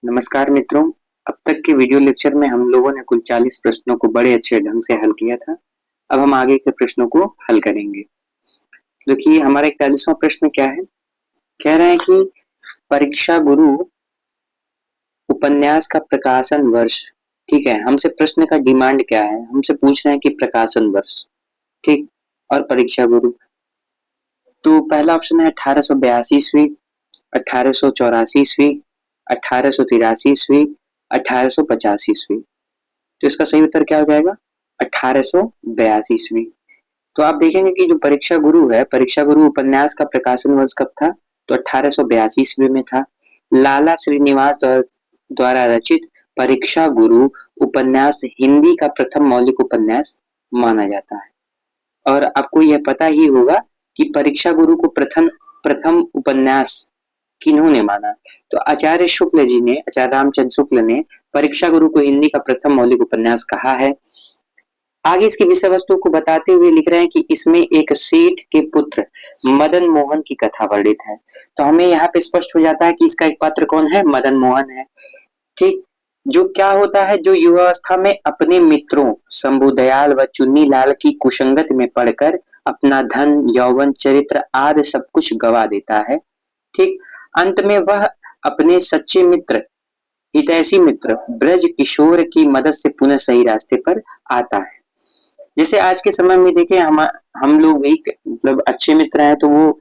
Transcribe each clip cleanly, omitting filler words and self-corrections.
नमस्कार मित्रों। अब तक के वीडियो लेक्चर में हम लोगों ने कुल 40 प्रश्नों को बड़े अच्छे ढंग से हल किया था। अब हम आगे के प्रश्नों को हल करेंगे। देखिए हमारा 41वां प्रश्न क्या है। कह रहे हैं कि परीक्षा गुरु उपन्यास का प्रकाशन वर्ष। ठीक है, हमसे प्रश्न का डिमांड क्या है, हमसे पूछ रहे हैं कि प्रकाशन वर्ष। ठीक, और परीक्षा गुरु। तो पहला ऑप्शन है 1882 ईस्वी, 1884 ईस्वी, 1883 ईस्वी, 1885 ईस्वी। तो इसका सही उत्तर क्या हो जाएगा? 1882 ईस्वी। तो आप देखेंगे कि जो परीक्षा गुरु है, परीक्षा गुरु उपन्यास का प्रकाशन वर्ष कब था? तो 1882 ईस्वी में था। लाला श्रीनिवास द्वारा रचित परीक्षा गुरु उपन्यास हिंदी का प्रथम मौलिक उपन्यास माना जाता है। और आपको यह पता ही होगा कि परीक्षा गुरु को प्रथम प्रथम उपन्यास किन्होंने माना? तो आचार्य शुक्ल जी ने, आचार्य रामचंद्र शुक्ल ने परीक्षा गुरु को हिंदी का प्रथम मौलिक उपन्यास कहा है। आगे इसकी विषय वस्तु को बताते हुए लिख रहे हैं कि इसमें एक सेठ के पुत्र मदन मोहन की कथा वर्णित है। तो हमें यहाँ पे स्पष्ट हो जाता है कि इसका एक पात्र कौन है? मदन मोहन है। ठीक, जो क्या होता है, जो युवावस्था में अपने मित्रों शंभुदयाल व चुन्नीलाल की कुसंगत में पड़कर अपना धन, यौवन, चरित्र आदि सब कुछ गवा देता है। ठीक, अंत में वह अपने सच्चे मित्र, हितैषी मित्र ब्रज किशोर की मदद से पुनः सही रास्ते पर आता है। जैसे आज के समय में देखिए हम लोग भी मतलब अच्छे मित्र हैं तो वो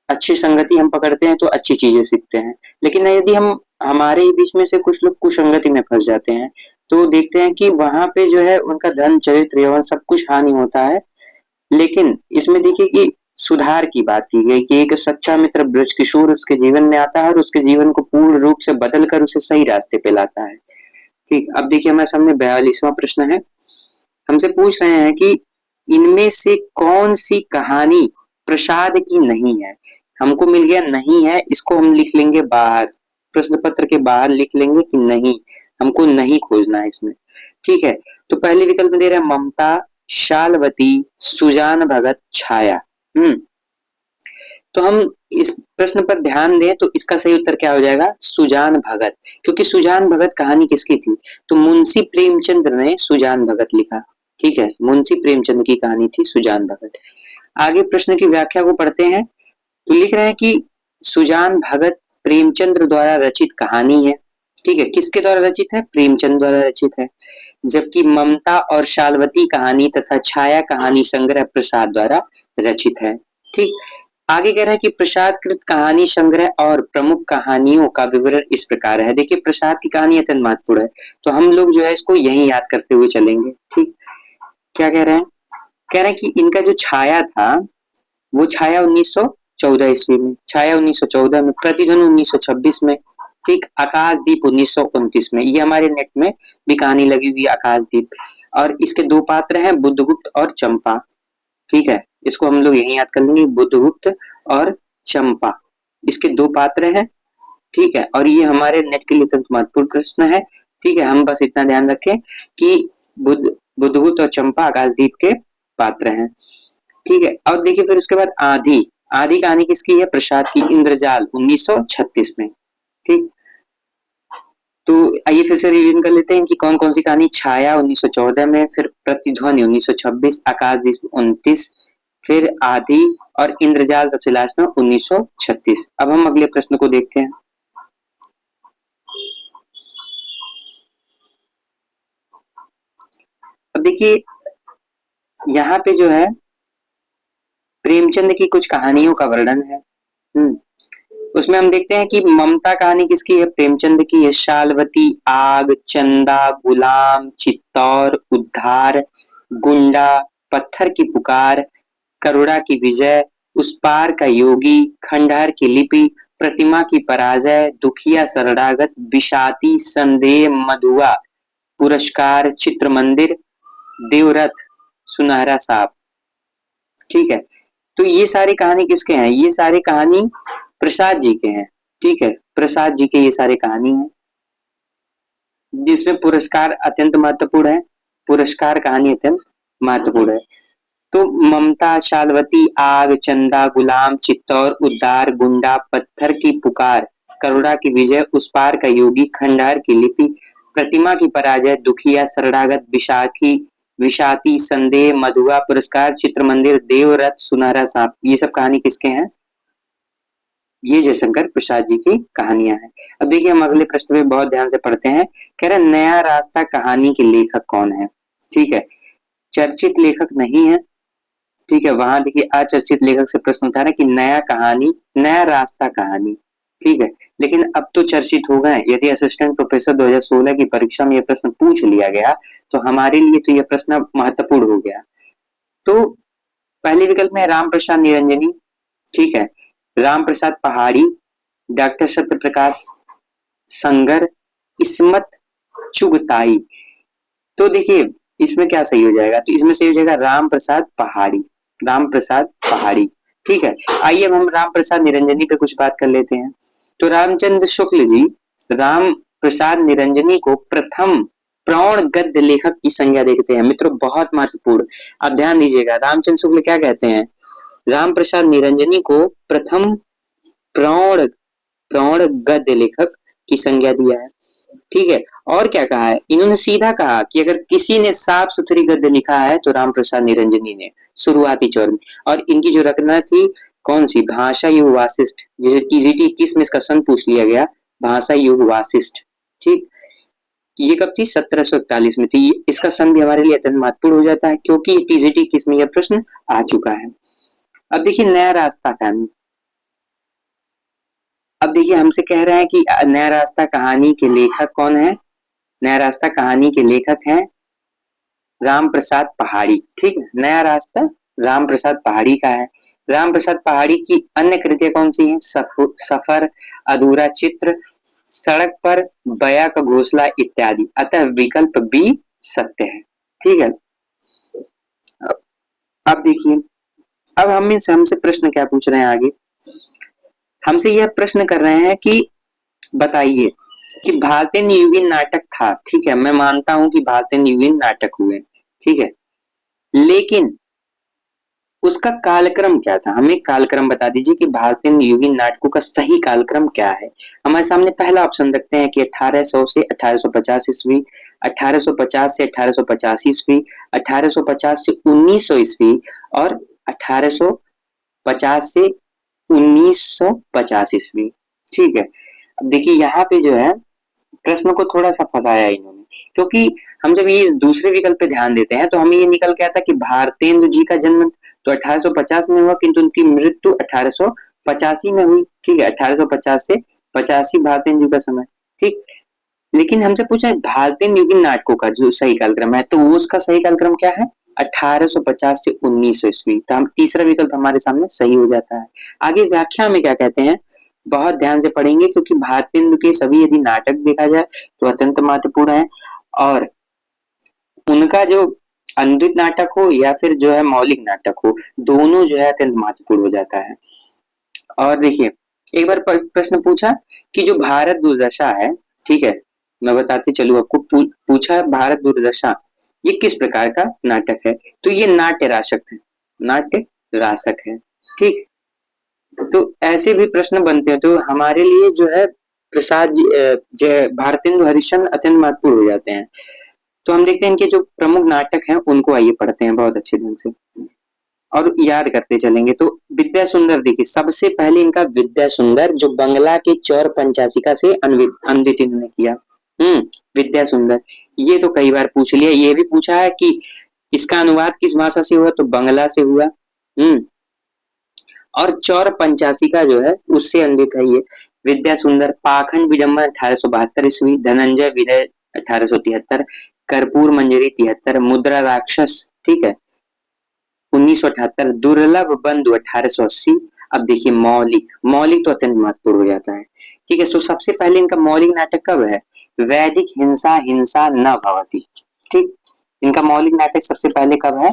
अच्छी संगति हम पकड़ते हैं तो अच्छी चीजें सीखते हैं। लेकिन यदि हम हमारे ही बीच में से कुछ लोग कुसंगति में फंस जाते हैं तो देखते हैं कि वहां पे जो है उनका धन, चरित्र, यौवन सब कुछ हानि होता है। लेकिन इसमें देखिए कि सुधार की बात की गई कि एक सच्चा मित्र ब्रजकिशोर उसके जीवन में आता है और उसके जीवन को पूर्ण रूप से बदल कर उसे सही रास्ते पे लाता है। ठीक, अब देखिए हमारे सामने 42वां प्रश्न है। हमसे पूछ रहे हैं कि इनमें से कौन सी कहानी प्रसाद की नहीं है? हमको मिल गया नहीं है, इसको हम लिख लेंगे बाहर, प्रश्न पत्र के बाहर लिख लेंगे कि नहीं, हमको नहीं खोजना है इसमें। ठीक है, तो पहले विकल्प में दे रहे हैं ममता, शालवती, सुजान भगत, छाया। तो हम इस प्रश्न पर ध्यान दें तो इसका सही उत्तर क्या हो जाएगा? सुजान भगत। क्योंकि सुजान भगत कहानी किसकी थी? तो मुंशी प्रेमचंद्र ने सुजान भगत लिखा। ठीक है, मुंशी प्रेमचंद्र की कहानी थी सुजान भगत। आगे प्रश्न की व्याख्या को पढ़ते हैं तो लिख रहे हैं कि सुजान भगत प्रेमचंद्र द्वारा रचित कहानी है। ठीक है, किसके द्वारा रचित है? प्रेमचंद द्वारा रचित है। जबकि ममता और शालवती कहानी तथा छाया कहानी संग्रह प्रसाद द्वारा रचित है। ठीक, आगे कह रहा है कि प्रसाद कृत कहानी संग्रह और प्रमुख कहानियों का विवरण इस प्रकार है। देखिए प्रसाद की कहानी अत्यंत महत्वपूर्ण है तो हम लोग जो है इसको यही याद करते हुए चलेंगे। ठीक, क्या कह रहे हैं? कह रहे हैं कि इनका जो छाया था वो छाया 1914 ईस्वी में, छाया 1914 में, प्रतिध्वनि 1926 में। ठीक, आकाशदीप 1929 में। ये हमारे नेट में भी कहानी लगी हुई है आकाशदीप। और इसके दो पात्र हैं बुद्धगुप्त और चंपा। ठीक है, इसको हम लोग यही याद कर लेंगे, बुद्धगुप्त और चंपा इसके दो पात्र हैं। ठीक है, और ये हमारे नेट के लिए अत्यंत महत्वपूर्ण प्रश्न है। ठीक है, हम बस इतना ध्यान रखें कि बुद्धगुप्त और चंपा आकाशदीप के पात्र हैं। ठीक है, और देखिए फिर उसके बाद आधी, आधी कहानी किसकी है? प्रसाद की, इंद्रजाल 1936 में। ठीक, तो आइए फिर से रिवीजन कर लेते हैं कि कौन कौन सी कहानी। छाया 1914 में, फिर प्रतिध्वनि 1926, आकाशदीप 29, फिर आधी और इंद्रजाल सबसे लास्ट में 1936। अब हम अगले प्रश्न को देखते हैं। अब देखिए यहाँ पे जो है प्रेमचंद की कुछ कहानियों का वर्णन है। उसमें हम देखते हैं कि ममता कहानी किसकी है? प्रेमचंद की है। शालवती, आग, चंदा, गुलाम, चित्तौर, उद्धार, गुंडा, पत्थर की पुकार, करुणा की विजय, उस पार का योगी, खंडहर की लिपि, प्रतिमा की पराजय, दुखिया शरणागत, विषाती, संदेह, मधुआ, पुरस्कार, चित्र मंदिर, देवरथ, सुनहरा सांप। ठीक है, तो ये सारी कहानी किसके हैं? ये सारी कहानी प्रसाद जी के हैं। ठीक है, प्रसाद जी के ये सारे कहानी है जिसमें पुरस्कार अत्यंत महत्वपूर्ण है। पुरस्कार कहानी अत्यंत महत्वपूर्ण है। तो ममता, शालवती, आग, चंदा, गुलाम, चित्तौर, उद्धार, गुंडा, पत्थर की पुकार, करुणा की विजय, उस पार का योगी, खंडहर की लिपि, प्रतिमा की पराजय, दुखिया, शरणागत, विशाखी, विषाती, संदेह, मधुआ, पुरस्कार, चित्र मंदिर, देवरथ, सुनहरा सांप, ये सब कहानी किसके हैं? ये जयशंकर प्रसाद जी की कहानियां हैं। अब देखिए हम अगले प्रश्न में बहुत ध्यान से पढ़ते हैं। कह रहे नया रास्ता कहानी के लेखक कौन है? ठीक है, चर्चित लेखक नहीं है। ठीक है, वहां देखिए अचर्चित लेखक से प्रश्न उठा रहे हैं कि नया कहानी, नया रास्ता कहानी। ठीक है, लेकिन अब तो चर्चित हो गए। यदि असिस्टेंट प्रोफेसर 2016 की परीक्षा में यह प्रश्न पूछ लिया गया तो हमारे लिए तो यह प्रश्न महत्वपूर्ण हो गया। तो पहले विकल्प में राम प्रसाद निरंजनी, ठीक है, राम प्रसाद पहाड़ी, डॉक्टर सत्य प्रकाश संगर, इस्मत चुगताई। तो देखिए इसमें क्या सही हो जाएगा? तो इसमें सही हो जाएगा राम प्रसाद पहाड़ी, राम प्रसाद पहाड़ी। ठीक है, आइए अब हम राम प्रसाद निरंजनी पे कुछ बात कर लेते हैं। तो रामचंद्र शुक्ल जी राम प्रसाद निरंजनी को प्रथम प्रौढ़ गद्य लेखक की संज्ञा देते हैं। मित्रों बहुत महत्वपूर्ण, आप ध्यान दीजिएगा। रामचंद्र शुक्ल क्या कहते हैं? राम प्रसाद निरंजनी को प्रथम प्रौढ़ प्रौढ़ गद्य लेखक की संज्ञा दिया है। ठीक है, और क्या कहा है? इन्होंने सीधा कहा कि अगर किसी ने साफ सुथरी गद्य लिखा है तो राम प्रसाद निरंजनी ने, शुरुआती चौर में। और इनकी जो रचना थी कौन सी? भाषा युग वासिष्ठ, जिसे टीजीटी 21 में इसका सन पूछ लिया गया, भाषा युग वासिष्ठ। ठीक, ये कब थी? 1741 में थी। इसका सन भी हमारे लिए अत्यंत महत्वपूर्ण हो जाता है क्योंकि टीजीटी 21 में यह प्रश्न आ चुका है। अब देखिए नया रास्ता कहानी, अब देखिए हमसे कह रहे हैं कि नया रास्ता कहानी के लेखक कौन है? नया रास्ता कहानी के लेखक हैं राम प्रसाद पहाड़ी। ठीक है, नया रास्ता राम प्रसाद पहाड़ी का है। राम प्रसाद पहाड़ी की अन्य कृतियां कौन सी हैं? सफर, अधूरा चित्र, सड़क पर, बया का घोंसला इत्यादि। अतः विकल्प बी सत्य है। ठीक है, अब देखिए अब हमसे प्रश्न क्या पूछ रहे हैं आगे? हमसे यह प्रश्न कर रहे हैं कि बताइए कि भारतीय युगीन नाटक था। ठीक है, मैं मानता हूं कि भारतीय युगीन नाटक हुए। ठीक है, लेकिन उसका कालक्रम क्या था? हमें कालक्रम बता दीजिए कि भारतीय युगीन नाटकों का सही कालक्रम क्या है। हमारे सामने पहला ऑप्शन रखते हैं कि 1800 से 1850 ईस्वी, 1850 से 1885 ईस्वी, 1850 से 1900 ईस्वी और 1850 से 1950 ईस्वी। ठीक है, अब देखिए यहाँ पे जो है प्रश्न को थोड़ा सा फंसाया इन्होंने, क्योंकि हम जब ये दूसरे विकल्प पे ध्यान देते हैं तो हमें ये निकल के आता कि भारतेंदु जी का जन्म तो 1850 में हुआ किंतु उनकी मृत्यु 1885 में हुई। ठीक है, 1850 से 85 भारतेंदु जी का समय। ठीक, लेकिन हमसे पूछा है भारतीय युगीन नाटकों का जो सही कालक्रम है, तो वो उसका सही कालक्रम क्या है? 1850 से 1900 ईस्वी। तो हम तीसरा विकल्प हमारे सामने सही हो जाता है। आगे व्याख्या में क्या कहते हैं बहुत ध्यान से पढ़ेंगे, क्योंकि भारतेंदु के सभी यदि नाटक देखा जाए तो अत्यंत महत्वपूर्ण है, और उनका जो अनूदित नाटक हो या फिर जो है मौलिक नाटक हो, दोनों जो है अत्यंत महत्वपूर्ण हो जाता है। और देखिए एक बार प्रश्न पूछा कि जो भारत दुर्दशा है, ठीक है, मैं बताते चलूं आपको, पूछा भारत दुर्दशा ये किस प्रकार का नाटक है? तो ये नाट्य राशक है, नाट्य राशक है। ठीक, तो ऐसे भी प्रश्न बनते हैं, तो हमारे लिए जो है प्रसाद भारतेंदु हरिश्चंद्र अत्यंत महत्वपूर्ण हो जाते हैं। तो हम देखते हैं इनके जो प्रमुख नाटक हैं उनको आइए पढ़ते हैं बहुत अच्छे ढंग से और याद करते चलेंगे। तो विद्या सुंदर देखिए, सबसे पहले इनका विद्या सुंदर जो बंगला के चौर पंचाशिका से अनवित इन्होंने किया। विद्या सुंदर, ये तो कई बार पूछ लिया। ये भी पूछा है कि इसका अनुवाद किस भाषा से हुआ, तो बंगला से हुआ। और चौर पंचाशिका जो है उससे अन्वित है ये विद्या सुंदर। पाखंड विडम्बन 1872 ईस्वी, धनंजय विदय 1873, कर्पूर मंजरी 73, मुद्रा राक्षस, ठीक है, 1978, दुर्लभ बंधु 1880। अब देखिए मौलिक, मौलिक तो अत्यंत महत्वपूर्ण हो जाता है। ठीक है, तो सबसे पहले इनका मौलिक नाटक कब है? वैदिक हिंसा हिंसा न भवति। ठीक, इनका मौलिक नाटक सबसे पहले कब है?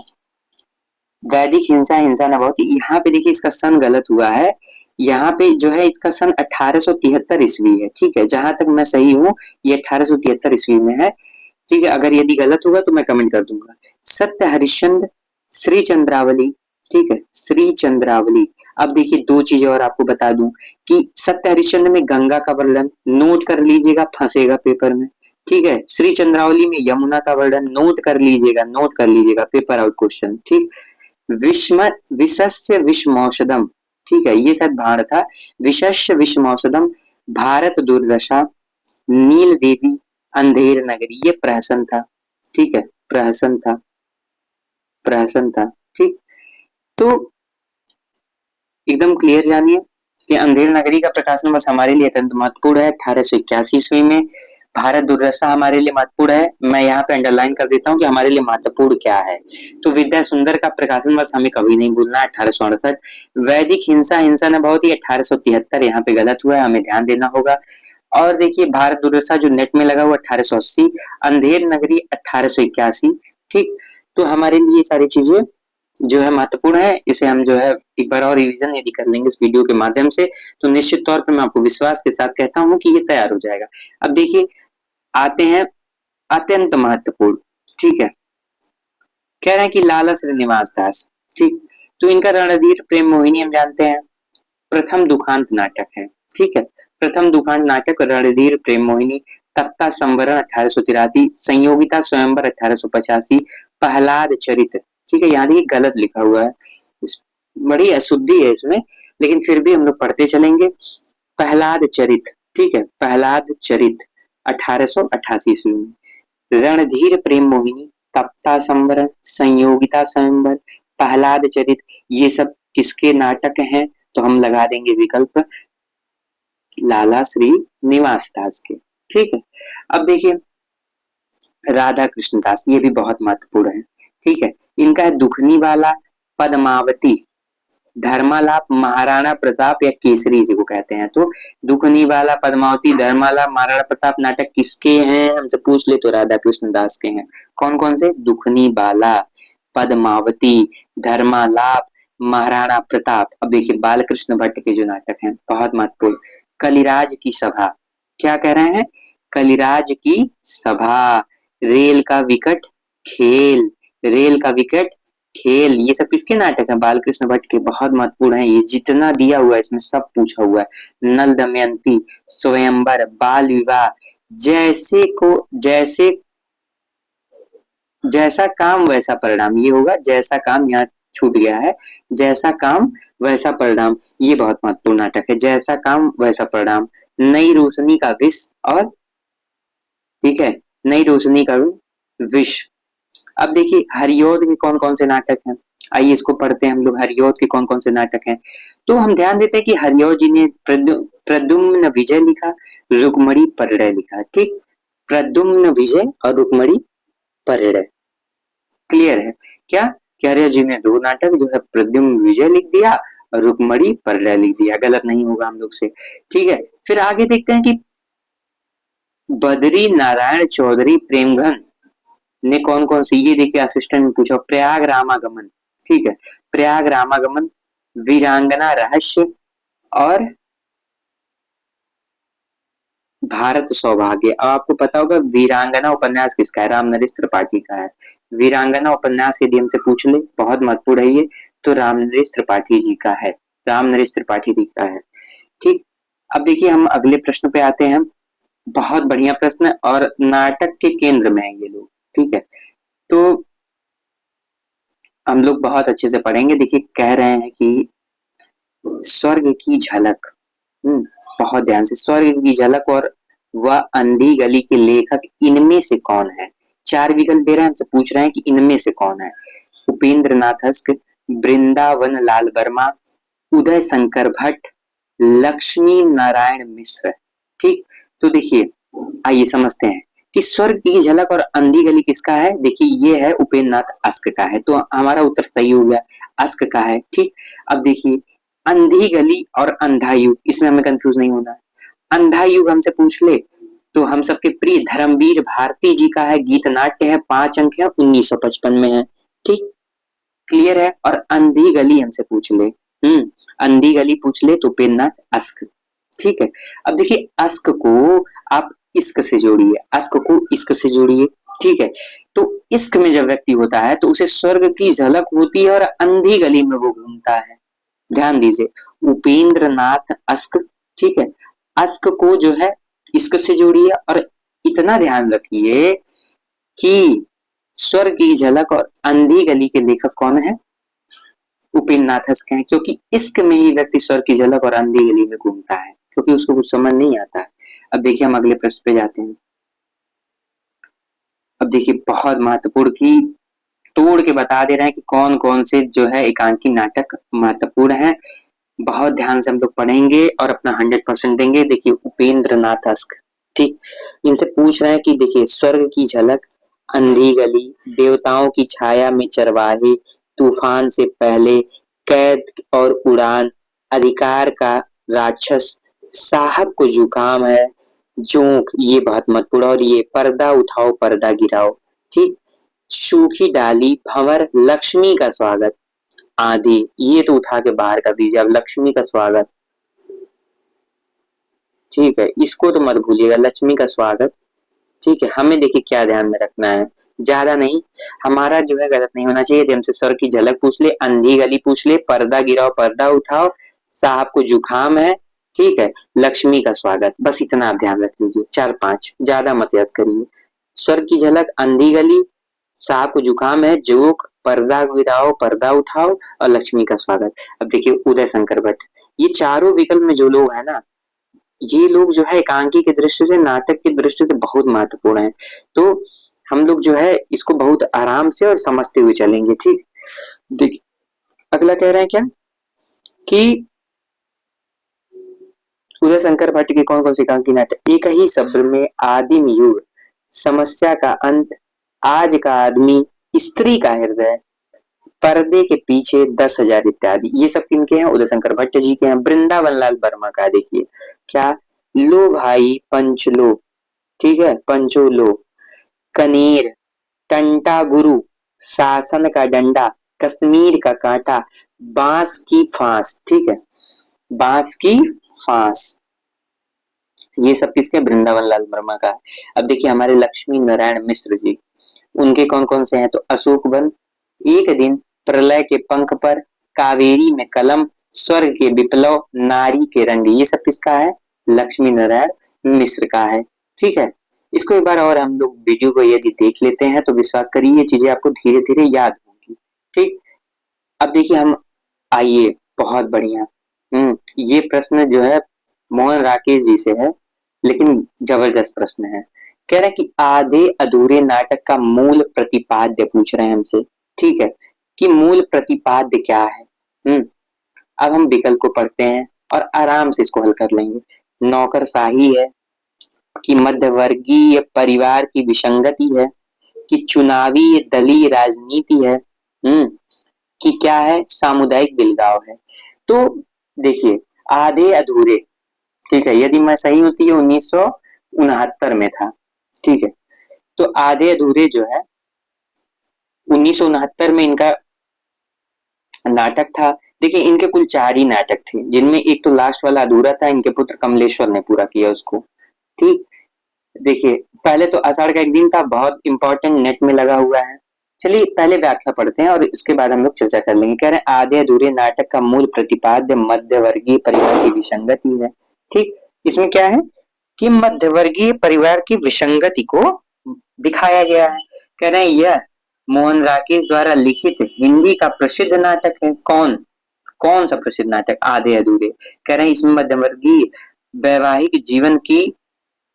वैदिक हिंसा हिंसा न भवति। यहाँ पे देखिए इसका सन गलत हुआ है, यहाँ पे जो है इसका सन 1873 ईस्वी है। ठीक है, जहां तक मैं सही हूँ ये 1873 ईस्वी में है। ठीक है, अगर यदि गलत होगा तो मैं कमेंट कर दूंगा। सत्य हरिश्चंद्र, श्री चंद्रावली, ठीक है, श्री चंद्रावली। अब देखिए दो चीजें और आपको बता दूं कि सत्य हरिश्चंद्र में गंगा का वर्णन नोट कर लीजिएगा, फंसेगा पेपर में। ठीक है, श्री चंद्रावली में यमुना का वर्णन नोट कर लीजिएगा, पेपर आउट क्वेश्चन। ठीक, विषम विशस्य विषमौषधम, ठीक है, ये शायद भाड़ था। विशस्य विषमौषधम, भारत दुर्दशा, नील देवी, अंधेर नगरी, ये प्रहसन था। ठीक है, प्रहसन था, प्रहसन था। ठीक, तो एकदम क्लियर जानिए कि अंधेर नगरी का प्रकाशन बस हमारे लिए अत्यंत महत्वपूर्ण है। 1881 ईस्वी में भारत दुर्दशा हमारे लिए महत्वपूर्ण है। मैं यहाँ पे अंडरलाइन कर देता हूँ कि हमारे लिए महत्वपूर्ण क्या है। तो विद्या सुंदर का प्रकाशन बस हमें कभी नहीं भूलना है, 1868। वैदिक हिंसा हिंसा ने बहुत ही 1873, यहाँ पे गलत हुआ है, हमें ध्यान देना होगा। और देखिए भारत दुर्दशा जो नेट में लगा हुआ 1880, अंधेर नगरी 1881। ठीक, तो हमारे लिए सारी चीजें जो है महत्वपूर्ण है। इसे हम जो है एक बार और रिवीजन यदि कर लेंगे इस वीडियो के माध्यम से, तो निश्चित तौर पे मैं आपको विश्वास के साथ कहता हूँ कि ये तैयार हो जाएगा। अब देखिए आते हैं अत्यंत महत्वपूर्ण। ठीक है, कह रहे हैं कि लाला श्रीनिवास दास। ठीक, तो इनका रणधीर प्रेम मोहिनी हम जानते हैं, प्रथम दुखांत नाटक है। ठीक है, प्रथम दुखांत नाटक रणधीर प्रेम मोहिनी, तप्ता संवरण 1883, संयोगिता स्वयंवर 1885, प्रहलाद चरित्र। ठीक है, यहाँ देखिए गलत लिखा हुआ है, बड़ी अशुद्धि है इसमें, लेकिन फिर भी हम लोग पढ़ते चलेंगे। प्रहलाद चरित, ठीक है, प्रहलाद चरित 1888 ईस्वी में। रणधीर प्रेम मोहिनी, तप्ता संवरण, संयोगिता स्वयंवर, प्रहलाद चरित, ये सब किसके नाटक हैं? तो हम लगा देंगे विकल्प लाला श्री निवास दास के। ठीक है, अब देखिए राधा कृष्ण दास, ये भी बहुत महत्वपूर्ण है। ठीक है, इनका है दुखनी वाला, पद्मावती, धर्मालाप, महाराणा प्रताप या केसरी जी को कहते हैं। तो दुखनी वाला, पद्मावती, धर्मालाप, महाराणा प्रताप नाटक किसके हैं हमसे पूछ ले तो राधा कृष्ण दास के हैं। कौन कौन से? दुखनी वाला, पद्मावती, धर्मालाप, महाराणा प्रताप। अब देखिए बालकृष्ण भट्ट के जो नाटक हैं बहुत महत्वपूर्ण। कलिराज की सभा, क्या कह रहे हैं? कलिराज की सभा, रेल का विकट खेल, रेल का विकट खेल, ये सब किसके नाटक हैं? बालकृष्ण भट्ट के, बहुत महत्वपूर्ण है। ये जितना दिया हुआ है इसमें सब पूछा हुआ है। नल दमयंती, स्वयंवर, बाल विवाह, जैसे को जैसे, जैसा काम वैसा परिणाम, ये होगा जैसा काम, यहाँ छूट गया है, जैसा काम वैसा परिणाम, ये बहुत महत्वपूर्ण नाटक है। जैसा काम वैसा परिणाम, नई रोशनी का विष, और ठीक है, नई रोशनी का विष। अब देखिए हरिऔध के कौन कौन से नाटक हैं, आइए इसको पढ़ते हैं हम लोग। हरिऔध के कौन कौन से नाटक हैं, तो हम ध्यान देते हैं कि हरिऔध जी ने प्रद्युम्न विजय लिखा, रुक्मणी परिणय लिखा। ठीक, प्रद्युम्न विजय और रुक्मणी परिणय, क्लियर है क्या? आर्य जी ने दो नाटक जो है प्रद्युम्न विजय लिख दिया और रुक्मणी परिणय लिख दिया, गलत नहीं होगा हम लोग से। ठीक है, फिर आगे देखते हैं कि बद्री नारायण चौधरी प्रेमघन ने कौन कौन सी, ये देखिए असिस्टेंट ने पूछा, प्रयाग रामागमन, ठीक है, प्रयाग रामागमन, वीरांगना रहस्य, और भारत सौभाग्य। अब आपको पता होगा वीरांगना उपन्यास किसका है? रामनरेश त्रिपाठी का है। वीरांगना उपन्यास यदि हमसे पूछ ले, बहुत महत्वपूर्ण है ये, तो रामनरेश त्रिपाठी जी का है, रामनरेश त्रिपाठी जी का है। ठीक, अब देखिए हम अगले प्रश्न पे आते हैं। बहुत बढ़िया प्रश्न और नाटक के केंद्र में है ये लोग। ठीक है, तो हम लोग बहुत अच्छे से पढ़ेंगे। देखिए कह रहे हैं कि स्वर्ग की झलक, बहुत ध्यान से, स्वर्ग की झलक और वह अंधी गली के लेखक इनमें से कौन है? चार विकल्प दे रहे हैं, हमसे पूछ रहे हैं कि इनमें से कौन है। उपेंद्र नाथ हस्क, वृंदावन लाल वर्मा, उदय शंकर भट्ट, लक्ष्मी नारायण मिश्र। ठीक, तो देखिए आइए समझते हैं कि स्वर्ग की झलक और अंधी गली किसका है। देखिए ये है उपेंद्र नाथ अस्क का है, तो हमारा उत्तर सही हो गया, अस्क का है। ठीक, अब देखिए अंधी गली और अंधा युग, इसमें हमें कंफ्यूज नहीं होना है। अंधा युग हमसे पूछ ले तो हम सबके प्रिय धर्मवीर भारती जी का है, गीत नाट्य है, 5 अंक है, 1955 में है। ठीक, क्लियर है। और अंधी गली हमसे पूछ ले, अंधी गली पूछ ले तो उपेंद्र नाथ अस्क। ठीक है, अब देखिए अस्क को आप इश्क से जोड़िए, अस्क को इश्क से जोड़िए। ठीक है। तो इश्क में जब व्यक्ति होता है तो उसे स्वर्ग की झलक होती है और अंधी गली में वो घूमता है। ध्यान दीजिए, उपेंद्र नाथ अश्क, ठीक है, अश्क को जो है इश्क से जोड़िए और इतना ध्यान रखिए कि स्वर्ग की झलक और अंधी गली के लेखक कौन है? उपेंद्र नाथ अश्क हैं, क्योंकि इश्क में ही व्यक्ति स्वर्ग की झलक और अंधी गली में घूमता है, क्योंकि उसको कुछ समझ नहीं आता है। अब देखिए हम अगले प्रश्न पे जाते हैं। अब देखिए बहुत महत्वपूर्ण की तोड़ के बता दे रहे हैं कि कौन कौन से जो है एकांकी नाटक महत्वपूर्ण है। बहुत ध्यान से हम लोग पढ़ेंगे और अपना 100% देंगे। देखिए उपेंद्र नाथ अश्क, ठीक, इनसे पूछ रहे हैं कि देखिए स्वर्ग की झलक, अंधी गली, देवताओं की छाया में चरवाहे, तूफान से पहले, कैद और उड़ान, अधिकार का राक्षस, साहब को जुकाम है, जोंक, ये बहुत महत्वपूर्ण, और ये पर्दा उठाओ पर्दा गिराओ, ठीक, सूखी डाली, भंवर, लक्ष्मी का स्वागत, आदि, ये तो उठा के बाहर कर दीजिए। अब लक्ष्मी का स्वागत, ठीक है, इसको तो मत भूलिएगा, लक्ष्मी का स्वागत, ठीक है। हमें देखिए क्या ध्यान में रखना है, ज्यादा नहीं, हमारा जो है गलत नहीं होना चाहिए। हमसे स्वर की झलक पूछ ले, अंधी गली पूछ ले, पर्दा गिराओ पर्दा उठाओ, साहब को जुकाम है, ठीक है, लक्ष्मी का स्वागत, बस इतना आप ध्यान रख लीजिए। 4-5 ज्यादा मत याद करिए। स्वर की झलक, अंधी गली, साहब को जुकाम है, जोक, पर्दा गिराओ पर्दा उठाओ और लक्ष्मी का स्वागत। अब देखिए उदय शंकर भट्ट, ये चारों विकल्प में जो लोग है ना, ये लोग जो है एकांकी की दृष्टि से, नाटक की दृष्टि से बहुत महत्वपूर्ण है। तो हम लोग जो है इसको बहुत आराम से और समझते हुए चलेंगे, ठीक। देखिए अगला कह रहे हैं क्या कि उदय शंकर भट्ट के कौन कौन से एकांकी नाटक, एक ही शब्द में, आदिम युग, समस्या का अंत, आज का आदमी, स्त्री का हृदय, पर्दे के पीछे 10,000 इत्यादि, ये सब किनके हैं? उदय शंकर भट्ट जी के हैं। वृंदावन लाल वर्मा का देखिए क्या, लो भाई पंचलो, ठीक है, पंचो लो, कनेर, टंटा गुरु, शासन का डंडा, कश्मीर का कांटा, बांस की फांस, ठीक है, बांस की फांस, ये सब किसके? वृंदावन लाल वर्मा का है। अब देखिए हमारे लक्ष्मी नारायण मिश्र जी, उनके कौन कौन से हैं? तो अशोक वन, एक दिन, प्रलय के पंख पर, कावेरी में कलम, स्वर्ग के विप्लव, नारी के रंग, ये सब किसका है? लक्ष्मी नारायण मिश्र का है, ठीक है। इसको एक बार और हम लोग वीडियो को यदि देख लेते हैं तो विश्वास करिए ये चीजें आपको धीरे धीरे याद होंगी, ठीक। अब देखिए हम, आइए, बहुत बढ़िया, ये प्रश्न जो है मोहन राकेश जी से है, लेकिन जबरदस्त प्रश्न है। कह रहा है कि आधे अधूरे नाटक का मूल प्रतिपाद्य पूछ रहे हैं हमसे, ठीक है, कि मूल प्रतिपाद्य क्या है। अब हम विकल्प को पढ़ते हैं और आराम से इसको हल कर लेंगे। नौकरशाही है, कि मध्यवर्गीय परिवार की विसंगति है, कि चुनावी दलीय राजनीति है, कि क्या है? सामुदायिक बिलगाव है। तो देखिए आधे अधूरे, ठीक है, यदि मैं सही हूं तो ये 1969 में था, ठीक है। तो आधे अधूरे जो है 1969 में इनका नाटक था। देखिए इनके कुल 4 ही नाटक थे, जिनमें एक तो लास्ट वाला अधूरा था, इनके पुत्र कमलेश्वर ने पूरा किया उसको, ठीक। देखिए पहले तो आषाढ़ का एक दिन था, बहुत इंपॉर्टेंट, नेट में लगा हुआ है। चलिए पहले व्याख्या पढ़ते हैं और उसके बाद हम लोग चर्चा कर लेंगे। कह रहे हैं आधे अधूरे नाटक का मूल प्रतिपाद्य मध्यवर्गीय परिवार की विसंगति है, ठीक। इसमें क्या है कि मध्यवर्गीय परिवार की विसंगति को दिखाया गया है। कह रहे हैं यह मोहन राकेश द्वारा लिखित हिंदी का प्रसिद्ध नाटक है। कौन कौन सा प्रसिद्ध नाटक? आधे अधूरे। कह रहे हैं इसमें मध्यवर्गीय वैवाहिक जीवन की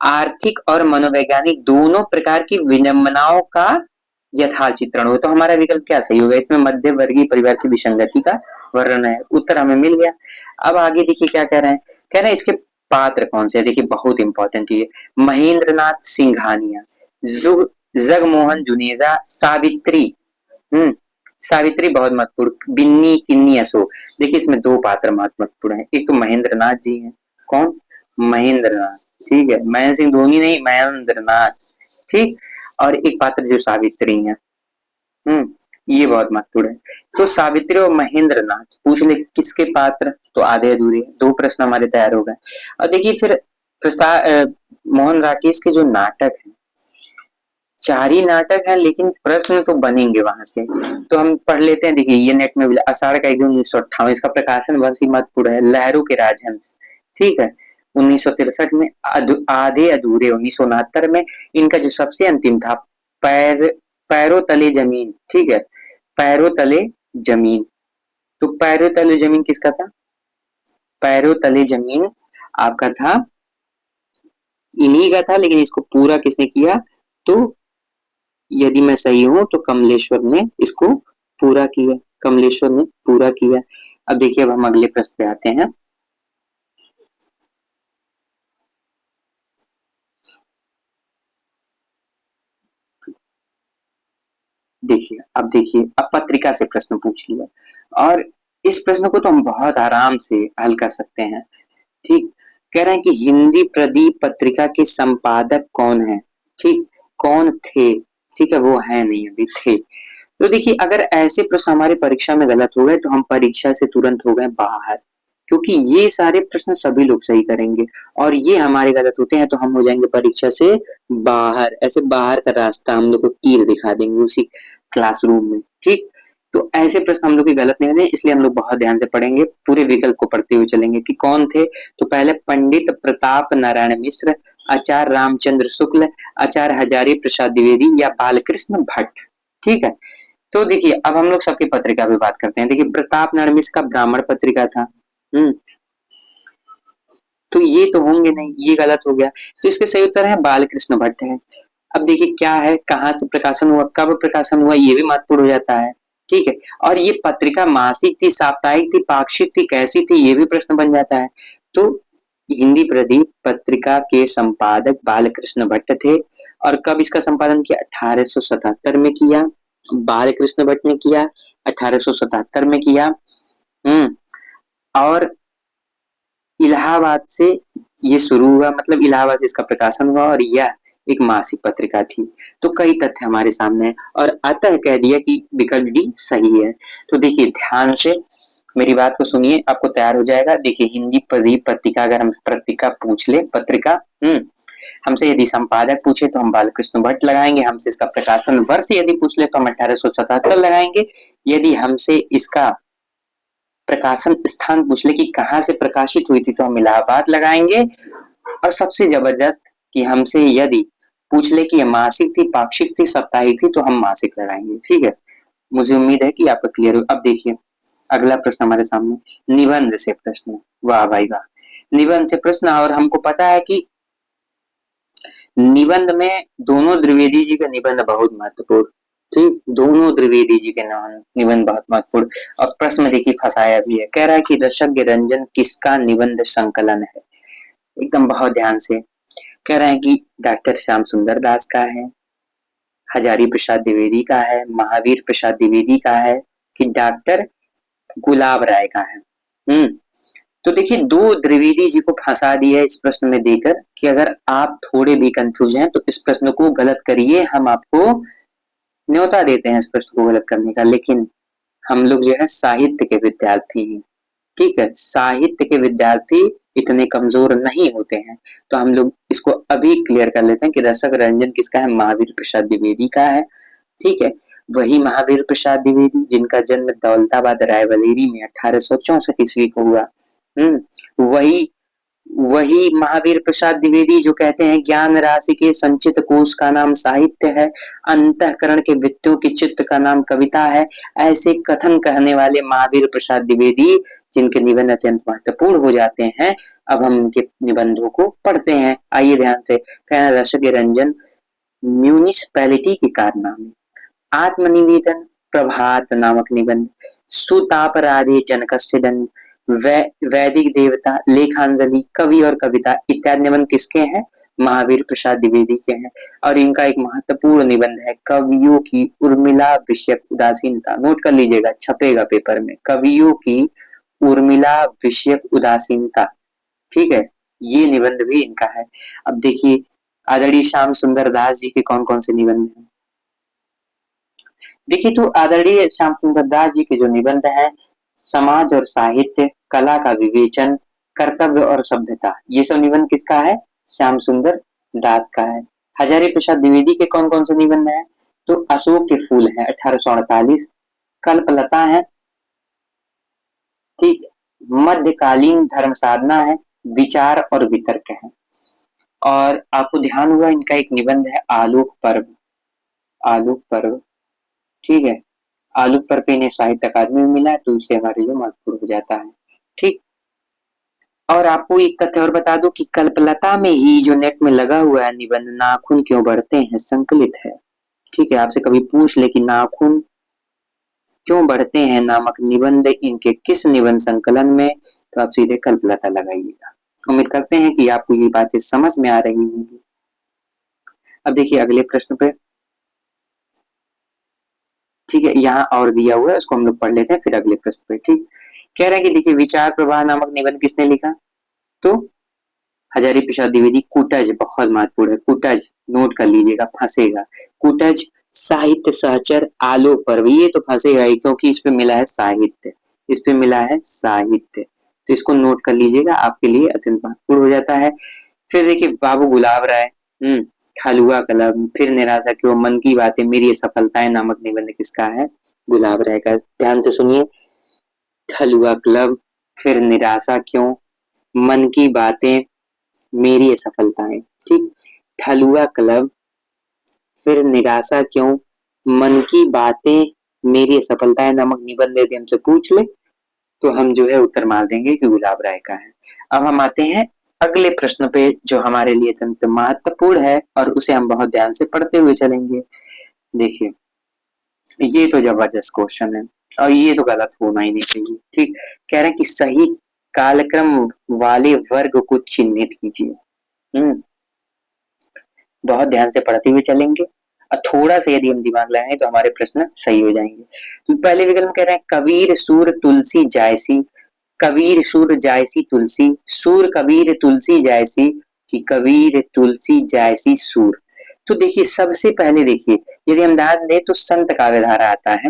आर्थिक और मनोवैज्ञानिक दोनों प्रकार की विडंबनाओं का यथार्थ चित्रण हो। तो हमारा विकल्प क्या सही होगा? इसमें मध्य वर्गीय परिवार की विसंगति का वर्णन है। उत्तर हमें मिल गया। अब आगे देखिए क्या कह रहे हैं। कह रहे हैं इसके पात्र कौन से? देखिए बहुत इंपॉर्टेंट ये, महेंद्र नाथ सिंघानिया, जगमोहन जुनेजा, सावित्री, सावित्री बहुत महत्वपूर्ण, बिन्नी किन्नी अशोक। देखिए इसमें 2 पात्र महत्वपूर्ण है। एक तो महेंद्र नाथ जी हैं। कौन? महेंद्र नाथ, ठीक है, महेंद्र सिंह धोनी नहीं, महेंद्र नाथ, ठीक। और एक पात्र जो सावित्री है, ये बहुत महत्वपूर्ण है। तो सावित्री और महेंद्र नाथ पूछ ले किसके पात्र? तो आधे अधूरे। 2 प्रश्न हमारे तैयार हो गए। और देखिए फिर मोहन राकेश के जो नाटक है, 4 ही नाटक है, लेकिन प्रश्न तो बनेंगे वहां से। तो हम पढ़ लेते हैं। देखिए ये नेट में मिला, आषाढ़ का 1958, इसका प्रकाशन वर्ष ही महत्वपूर्ण है। लहरों के राजहंस, ठीक है, 1963 में। आधे अधूरे 1969 में। इनका जो सबसे अंतिम था, पैर पैरों तले जमीन, ठीक है, पैरों तले जमीन। तो पैरों तले जमीन किसका था? पैरों तले जमीन आपका था, इन्हीं का था, लेकिन इसको पूरा किसने किया? तो यदि मैं सही हूं तो कमलेश्वर ने इसको पूरा किया, कमलेश्वर ने पूरा किया। अब देखिए, अब हम अगले प्रश्न पे आते हैं। देखिए, अब देखिए, अब पत्रिका से प्रश्न पूछ लिया, और इस प्रश्न को तो हम बहुत आराम से हल कर सकते हैं। ठीक, कह रहे हैं कि हिंदी प्रदीप पत्रिका के संपादक कौन है? ठीक, कौन थे? ठीक है, वो है नहीं, अभी थे। तो देखिए, अगर ऐसे प्रश्न हमारी परीक्षा में गलत हो गए तो हम परीक्षा से तुरंत हो गए बाहर, क्योंकि ये सारे प्रश्न सभी लोग सही करेंगे, और ये हमारे गलत होते हैं तो हम हो जाएंगे परीक्षा से बाहर। ऐसे बाहर का रास्ता हम लोग को तीर दिखा देंगे उसी क्लासरूम में। ठीक, तो ऐसे प्रश्न हम लोग के गलत नहीं होने, इसलिए हम लोग बहुत ध्यान से पढ़ेंगे, पूरे विकल्प को पढ़ते हुए चलेंगे कि कौन थे। तो पहले पंडित प्रताप नारायण मिश्र, आचार्य रामचंद्र शुक्ल, आचार्य हजारी प्रसाद द्विवेदी, या बालकृष्ण भट्ट। ठीक है, तो देखिए, अब हम लोग सबकी पत्रिका पे बात करते हैं। देखिए, प्रताप नारायण मिश्र का ब्राह्मण पत्रिका था। हम्म, तो ये तो होंगे नहीं, ये गलत हो गया। तो इसके सही उत्तर है बालकृष्ण भट्ट है। अब देखिए क्या है, कहाँ से प्रकाशन हुआ, कब प्रकाशन हुआ, ये भी महत्वपूर्ण हो जाता है। ठीक है, और ये पत्रिका मासिक थी, साप्ताहिक थी, पाक्षिक थी, कैसी थी, ये भी प्रश्न बन जाता है। तो हिंदी प्रदीप पत्रिका के संपादक बालकृष्ण भट्ट थे। और कब इसका संपादन किया? 1877 में किया, बालकृष्ण भट्ट ने किया, 1877 में किया। हम्म, और इलाहाबाद से ये शुरू हुआ, मतलब इलाहाबाद से इसका प्रकाशन हुआ, और यह एक मासिक पत्रिका थी। तो कई तथ्य हमारे सामने हैं, और अतः कह दिया कि विकल्प डी सही है। तो देखिए, ध्यान से मेरी बात को सुनिए, आपको तैयार हो जाएगा। देखिए, हिंदी प्रदीप पत्रिका, अगर हम पत्रिका पूछ ले, पत्रिका, हमसे यदि संपादक पूछे तो हम बालकृष्ण भट्ट लगाएंगे। हमसे इसका प्रकाशन वर्ष यदि पूछ ले तो हम 1877 लगाएंगे। यदि हमसे इसका प्रकाशन स्थान पूछ ले कि कहाँ से प्रकाशित हुई थी तो हम इलाहाबाद लगाएंगे। और सबसे जबरदस्त कि हमसे यदि पूछ ले कि ये मासिक थी, पाक्षिक थी, साप्ताहिक थी, तो हम मासिक लगाएंगे। ठीक है, मुझे उम्मीद है कि आपका क्लियर हो। अब देखिए, अगला प्रश्न हमारे सामने निबंध से प्रश्न। वाह भाई वाह, निबंध से प्रश्न। और हमको पता है कि निबंध में दोनों द्विवेदी जी का निबंध बहुत महत्वपूर्ण। ठीक, दोनों द्विवेदी जी के नाम निबंध बहुत महत्वपूर्ण। और प्रश्न देखिए फंसाया भी है, कह रहा है कि रसज्ञ रंजन किसका निबंध संकलन है? एकदम बहुत ध्यान से। कह रहे हैं कि डॉक्टर श्याम सुंदर दास का है, हजारी प्रसाद द्विवेदी का है, महावीर प्रसाद द्विवेदी का है, कि डॉक्टर गुलाब राय का है। हम्म, तो देखिए, दो द्विवेदी जी को फंसा दिया है इस प्रश्न में देकर, कि अगर आप थोड़े भी कंफ्यूज हैं तो इस प्रश्न को गलत करिए, हम आपको न्योता देते हैं इस प्रश्न को गलत करने का। लेकिन हम लोग जो है साहित्य के विद्यार्थी हैं। ठीक है, साहित्य के विद्यार्थी इतने कमजोर नहीं होते हैं। तो हम लोग इसको अभी क्लियर कर लेते हैं कि रसक रंजन किसका है? महावीर प्रसाद द्विवेदी का है। ठीक है, वही महावीर प्रसाद द्विवेदी जिनका जन्म दौलताबाद रायबरेली में 1864 ईस्वी को हुआ। वही वही महावीर प्रसाद द्विवेदी जो कहते हैं ज्ञान राशि के संचित कोश का नाम साहित्य है, अंतःकरण के वित्तों के चित्त का नाम कविता है। ऐसे कथन कहने वाले महावीर प्रसाद द्विवेदी, जिनके निबंध अत्यंत महत्वपूर्ण हो जाते हैं। अब हम इनके निबंधों को पढ़ते हैं, आइए ध्यान से। कहना, रसज्ञ रंजन म्यूनिसपैलिटी के कारनामे, आत्मनिवेदन, प्रभात नामक निबंध, सुताप राधे जनकस्य दंड, वैदिक देवता, लेखांजलि, कवि और कविता इत्यादि निबंध किसके हैं? महावीर प्रसाद द्विवेदी के हैं। और इनका एक महत्वपूर्ण निबंध है कवियों की उर्मिला विषयक उदासीनता। नोट कर लीजिएगा, छपेगा पेपर में, कवियों की उर्मिला विषयक उदासीनता। ठीक है, ये निबंध भी इनका है। अब देखिए, आदरणीय श्याम सुंदर दास जी के कौन कौन से निबंध हैं। देखिए, तो आदरणीय श्याम सुंदर दास जी के जो निबंध हैं, समाज और साहित्य, कला का विवेचन, कर्तव्य और सभ्यता, ये सब निबंध किसका है? श्याम सुंदर दास का है। हजारी प्रसाद द्विवेदी के कौन कौन से निबंध है? तो अशोक के फूल है 1848, कल्पलता है, ठीक, मध्यकालीन धर्म साधना है, विचार और वितर्क है। और आपको ध्यान हुआ इनका एक निबंध है आलोक पर्व, आलोक पर्व, ठीक है, आलोक पर्व पे इन्हें साहित्य अकादमी में मिला है, तो इससे हमारे लिए महत्वपूर्ण हो जाता है, ठीक। और आपको एक तथ्य और बता दूं कि कल्पलता में ही जो नेट में लगा हुआ है निबंध नाखून क्यों बढ़ते हैं संकलित है, ठीक है, आपसे कभी पूछ ले कि नाखून क्यों बढ़ते हैं नामक निबंध इनके किस निबंध संकलन में, तो आप सीधे कल्पलता लगाइएगा। उम्मीद करते हैं कि आपको ये बातें समझ में आ रही होंगी। अब देखिए अगले प्रश्न पे, ठीक है, यहाँ और दिया हुआ है उसको हम लोग पढ़ लेते हैं फिर अगले प्रश्न पे, ठीक। कह रहा है कि देखिए विचार प्रवाह नामक निबंध किसने लिखा, तो हजारी प्रसाद द्विवेदी। कूटज बहुत महत्वपूर्ण है, कूटज नोट कर लीजिएगा, फंसेगा। कूटज, साहित्य सहचर, आलोक पर्व, ये तो फंसेगा ही क्योंकि इस पे मिला है साहित्य, इस पे मिला है साहित्य, तो इसको नोट कर लीजिएगा, आपके लिए अत्यंत महत्वपूर्ण हो जाता है। फिर देखिए बाबू गुलाब राय, हलुआ कलम, फिर निराशा क्यों, मन की बातें, मेरी असफलताएं नामक निबंध किसका है, गुलाब राय का। ध्यान से सुनिए, हलुआ क्लब, फिर निराशा क्यों, मन की बातें, मेरी असफलताएं, ठीक। हलुआ क्लब, फिर निराशा क्यों, मन की बातें, मेरी असफलताएं नामक निबंध यदि हमसे पूछ ले तो हम जो है उत्तर मार देंगे कि गुलाब राय का है। अब हम आते हैं अगले प्रश्न पे जो हमारे लिए अत्यंत महत्वपूर्ण है और उसे हम बहुत ध्यान से पढ़ते हुए चलेंगे। देखिए ये तो जबरदस्त क्वेश्चन है और ये तो गलत होना ही नहीं चाहिए, ठीक। कह रहे हैं कि सही कालक्रम वाले वर्ग को चिन्हित कीजिए। हम्म बहुत ध्यान से पढ़ते हुए चलेंगे और थोड़ा सा यदि हम दिमाग लगाएं तो हमारे प्रश्न सही हो जाएंगे। तो पहले विकल्प कह रहे हैं कबीर सूर तुलसी जायसी, कबीर सूर जायसी तुलसी, सूर कबीर तुलसी जायसी, कि कबीर तुलसी जायसी सूर। तो देखिए सबसे पहले देखिए यदि हम ध्यान दें तो संत काव्यधारा आता है,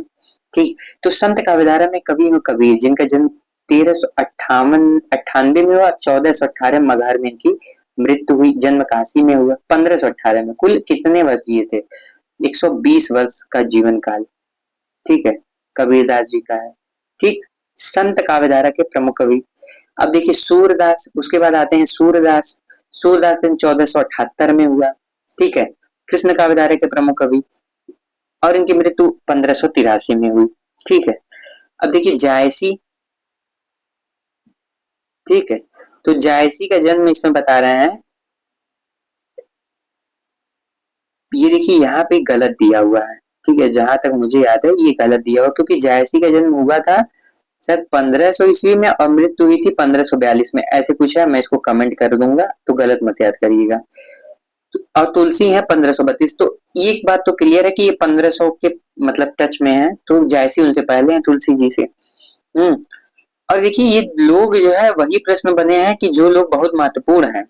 ठीक। तो संत काव्यधारा में कबीर कबीर जिनका जन्म 1358 में हुआ, 1418 मगहर में इनकी मृत्यु हुई, जन्म काशी में हुआ, 1518 में, कुल कितने वर्ष जिए थे, 120 वर्ष का जीवन काल, ठीक है, कबीरदास जी का है, ठीक। संत काव्यधारा के प्रमुख कवि। अब देखिए सूरदास, उसके बाद आते हैं सूरदास, सूरदास जन्म 1478 में हुआ, ठीक है, कृष्ण काव्यधारा के प्रमुख कवि, और इनकी मृत्यु 1583 में हुई, ठीक है। अब देखिए जायसी, ठीक है, तो जायसी का जन्म इसमें बता रहे हैं, ये देखिए यहाँ पे गलत दिया हुआ है, ठीक है, जहां तक मुझे याद है ये गलत दिया हुआ क्योंकि जायसी का जन्म हुआ था शायद 1500 ईस्वी में और मृत्यु हुई थी 1542 में, ऐसे कुछ है, मैं इसको कमेंट कर दूंगा तो गलत मत याद करिएगा। तो, और तुलसी है 1532, तो एक बात तो क्लियर है कि ये 1500 के मतलब टच में है, तो जायसी उनसे पहले हैं तुलसी जी से। हम्म और देखिए ये लोग जो है वही प्रश्न बने हैं कि जो लोग बहुत महत्वपूर्ण हैं,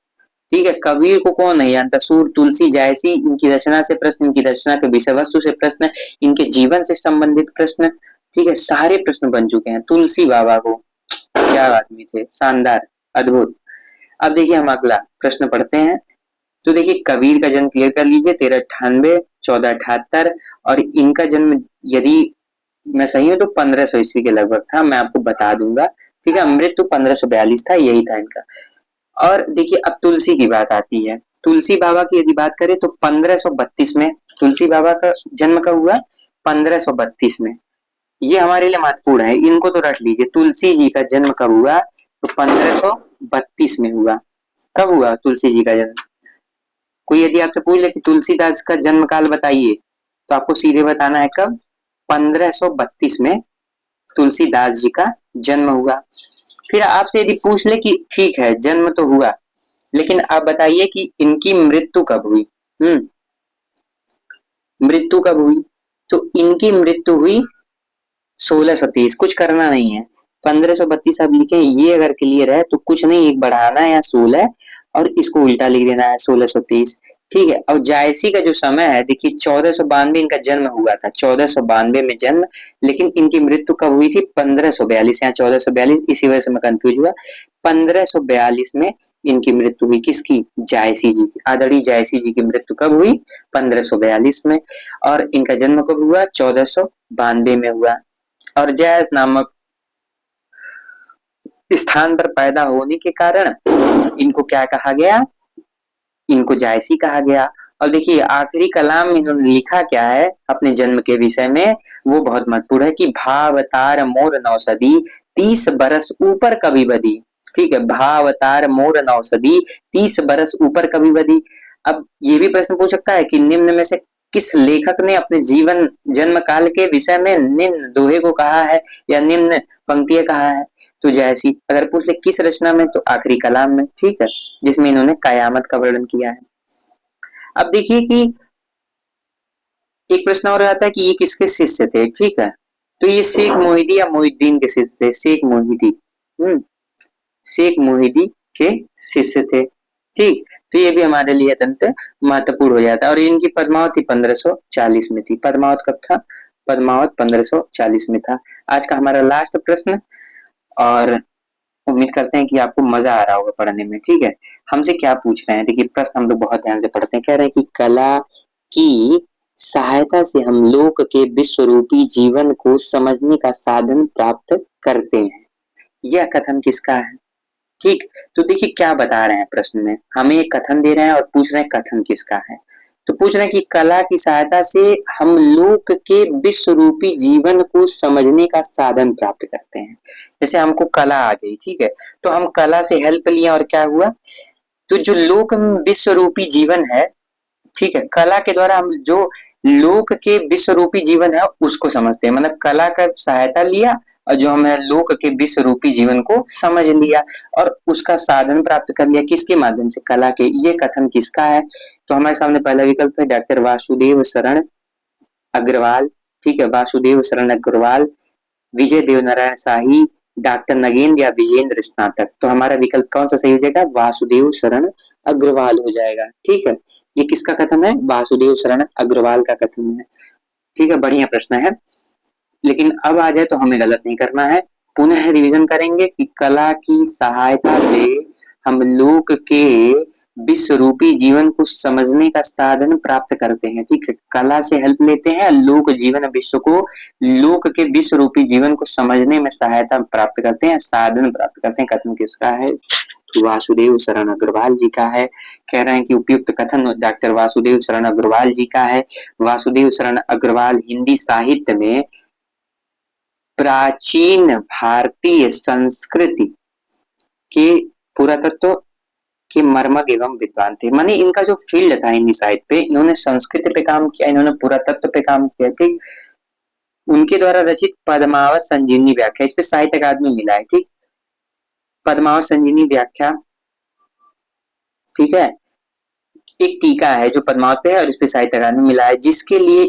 ठीक है, कबीर को कौन नहीं जानता, सूर तुलसी जायसी, इनकी रचना से प्रश्न, इनकी रचना के विषय वस्तु से प्रश्न, इनके जीवन से संबंधित प्रश्न, ठीक है, सारे प्रश्न बन चुके हैं। तुलसी बाबा को, क्या आदमी थे, शानदार, अद्भुत। अब देखिए हम अगला प्रश्न पढ़ते हैं, तो देखिए कबीर का जन्म क्लियर कर लीजिए 1398, 1478, और इनका जन्म यदि मैं सही हूं तो 1500 ईस्वी के लगभग था, मैं आपको बता दूंगा, ठीक है, मृत्यु 1542 था, यही था इनका। और देखिए अब तुलसी की बात आती है, तुलसी बाबा की यदि बात करें तो 1532 में तुलसी बाबा का जन्म कब हुआ, 1532 में, ये हमारे लिए महत्वपूर्ण है, इनको तो रट लीजिए, तुलसी जी का जन्म कब हुआ, तो 1532 में हुआ। कब हुआ तुलसी जी का जन्म, कोई यदि आपसे पूछ ले कि तुलसीदास का जन्म काल बताइए तो आपको सीधे बताना है कब, 1532 में तुलसीदास जी का जन्म हुआ। फिर आपसे यदि पूछ ले कि ठीक है जन्म तो हुआ लेकिन आप बताइए कि इनकी मृत्यु कब हुई, मृत्यु कब हुई, तो इनकी मृत्यु हुई 1630, कुछ करना नहीं है, 1532 आप लिखे, ये अगर क्लियर है तो कुछ नहीं, एक बढ़ाना है या 16 और इसको उल्टा लिख देना है 1630। ठीक है। और जायसी का जो समय है देखिए 1492 इनका जन्म हुआ था, 1492 में जन्म, लेकिन इनकी मृत्यु कब हुई थी? 1542, यहाँ 1442 इसी वजह से मैं कंफ्यूज हुआ। 1542 में इनकी मृत्यु हुई, किसकी? जायसी जी की। आदरणीय जायसी जी की मृत्यु कब हुई? 1542 में। और इनका जन्म कब हुआ? 1492 में हुआ। और जैस नामक स्थान पर पैदा होने के कारण इनको क्या कहा गया? इनको जायसी कहा गया। और देखिए आखिरी कलाम में इन्होंने लिखा क्या है अपने जन्म के विषय में, वो बहुत महत्वपूर्ण है कि भावतार मोर नौसदी 30 बरस ऊपर कभी बदी। ठीक है, भावतार मोर नौसदी 30 बरस ऊपर कभी बदी। अब ये भी प्रश्न पूछ सकता है कि निम्न में से किस लेखक ने अपने जीवन जन्म काल के विषय में निम्न दोहे को कहा है या निम्न पंक्तियां कहा है? तो जैसी अगर पूछ ले किस रचना में, तो आखिरी कलाम में। ठीक है, जिसमें इन्होंने कयामत का वर्णन किया है। अब देखिए कि एक प्रश्न और आता है कि ये किसके शिष्य थे? ठीक है, तो ये शेख मोहिदी या मोहिद्दीन के शिष्य थे। शेख मोहिदी, शेख मोहिदी के शिष्य थे। ठीक, तो ये भी हमारे लिए अत्यंत महत्वपूर्ण हो जाता है। और इनकी पद्मावती 1540 में थी। पद्मावत कब था? पद्मावत 1540 में था। आज का हमारा लास्ट प्रश्न, और उम्मीद करते हैं कि आपको मजा आ रहा होगा पढ़ने में। ठीक है, हमसे क्या पूछ रहे हैं? देखिए प्रश्न हम लोग बहुत ध्यान से पढ़ते हैं। कह रहे हैं कि कला की सहायता से हम लोक के विश्व रूपी जीवन को समझने का साधन प्राप्त करते हैं। यह कथन किसका है? ठीक, तो देखिए क्या बता रहे हैं प्रश्न में, हमें एक कथन दे रहे हैं और पूछ रहे हैं कथन किसका है। तो पूछ रहे हैं कि कला की सहायता से हम लोक के विश्व रूपी जीवन को समझने का साधन प्राप्त करते हैं। जैसे हमको कला आ गई, ठीक है, तो हम कला से हेल्प लिए और क्या हुआ? तो जो लोक विश्व रूपी जीवन है, ठीक है, कला के द्वारा हम जो लोक के विश्व रूपी जीवन है उसको समझते हैं। मतलब कला का सहायता लिया और जो हमें लोक के विश्व रूपी जीवन को समझ लिया और उसका साधन प्राप्त कर लिया। किसके माध्यम से? कला के। ये कथन किसका है? तो हमारे सामने पहला विकल्प है डॉक्टर वासुदेव शरण अग्रवाल। ठीक है, वासुदेव शरण अग्रवाल, विजय देवनारायण शाही, डॉक्टर नगेंद्र या विजेंद्र स्नातक। तो हमारा विकल्प कौन सा सही हो जाएगा? वासुदेव शरण अग्रवाल हो जाएगा। ठीक है, ये किसका कथन है? वासुदेव शरण अग्रवाल का कथन है। ठीक है, बढ़िया प्रश्न है। लेकिन अब आ जाए तो हमें गलत नहीं करना है। पुनः रिवीजन करेंगे कि कला की सहायता से हम लोक के विश्व रूपी जीवन को समझने का साधन प्राप्त करते हैं। ठीक है, कला से हेल्प लेते हैं, लोक जीवन विश्व को, लोक के विश्व रूपी जीवन को समझने में सहायता प्राप्त करते हैं, साधन प्राप्त करते हैं। कथन किसका है? वासुदेव शरण अग्रवाल जी का है। कह रहे हैं कि उपयुक्त कथन डॉक्टर वासुदेव शरण अग्रवाल जी का है। वासुदेव शरण अग्रवाल हिंदी साहित्य में प्राचीन भारतीय संस्कृति के पुरातत्व के मर्मज्ञ एवं विद्वान थे। माने इनका जो फील्ड था हिंदी साहित्य पे, इन्होंने संस्कृत पे काम किया, इन्होंने पुरातत्व पे काम किया। ठीक, उनके द्वारा रचित पद्मावत संजीवनी व्याख्या, इस पे साहित्य अकादमी मिला है। ठीक, पद्मावत संजीवनी व्याख्या, ठीक है, एक टीका है जो पद्मावत पे है और इस पे साहित्य अकादमी मिला है, जिसके लिए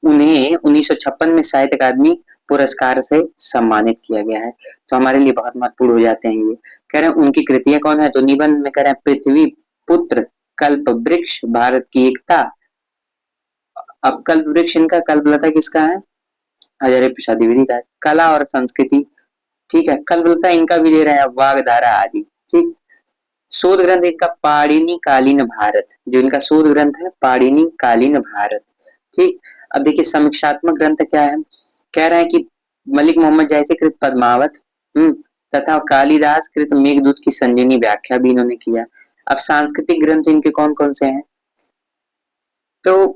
उन्हें 1956 में साहित्य अकादमी पुरस्कार से सम्मानित किया गया है। तो हमारे लिए बहुत महत्वपूर्ण हो जाते हैं ये। कह रहे हैं उनकी कृतियां कौन है? तो निबंध में कह रहे हैं पृथ्वी पुत्र, कल्प वृक्ष, भारत की एकता। अब कल्प वृक्ष इनका, कल्पलता किसका है? हजारे प्रसाद द्विवेदी का है। कला और संस्कृति, ठीक है, कल्पलता इनका भी दे रहे हैं वागधारा आदि। ठीक, शोध ग्रंथ इनका पाणिनि कालीन भारत, जो इनका शोध ग्रंथ है पाणिनि कालीन भारत। ठीक, अब देखिए समीक्षात्मक ग्रंथ क्या है? कह रहे हैं कि मलिक मोहम्मद जैसे कृत पद्मावत, तथा कालिदास कृत मेघदूत की संजीवनी व्याख्या भी इन्होंने किया। अब सांस्कृतिक ग्रंथ इनके कौन कौन से हैं? तो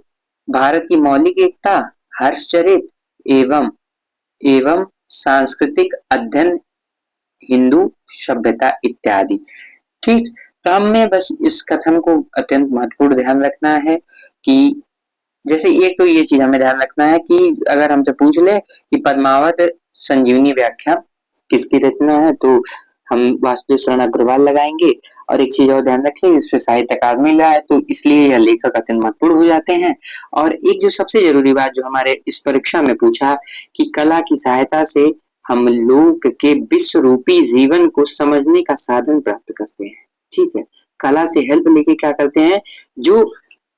भारत की मौलिक एकता, हर्षचरित एवं एवं सांस्कृतिक अध्ययन, हिंदू सभ्यता इत्यादि। ठीक, तो हमें बस इस कथन को अत्यंत महत्वपूर्ण ध्यान रखना है कि जैसे एक तो ये चीज हमें ध्यान रखना है कि अगर हमसे पूछ ले कि पद्मावत संजीवनी व्याख्या किसकी रचना है, तो हम वासुदेव शरण अग्रवाल लगाएंगे। और एक चीज और ध्यान रखें, इसमें साहित्य अकादमी मिला है, तो इसलिए यह लेखक अत्यंत महत्वपूर्ण हो जाते हैं। और एक जो सबसे जरूरी बात जो हमारे इस परीक्षा में पूछा कि कला की सहायता से हम लोग के विश्व रूपी जीवन को समझने का साधन प्राप्त करते हैं। ठीक है, कला से हेल्प लेके क्या करते हैं, जो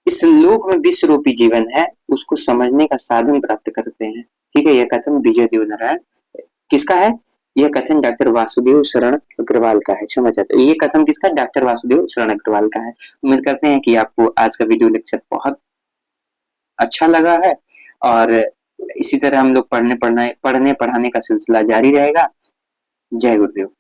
इस लोक में विश्व रूपी जीवन है उसको समझने का साधन प्राप्त करते हैं। ठीक है, यह कथन विजय देवनारायण किसका है, यह कथन डॉक्टर वासुदेव शरण अग्रवाल का है। क्षमा चाहता हूं, ये कथन किसका, डॉक्टर वासुदेव शरण अग्रवाल का है। उम्मीद करते हैं कि आपको आज का वीडियो लेक्चर बहुत अच्छा लगा है और इसी तरह हम लोग पढ़ने पढ़ाने का सिलसिला जारी रहेगा। जय गुरुदेव।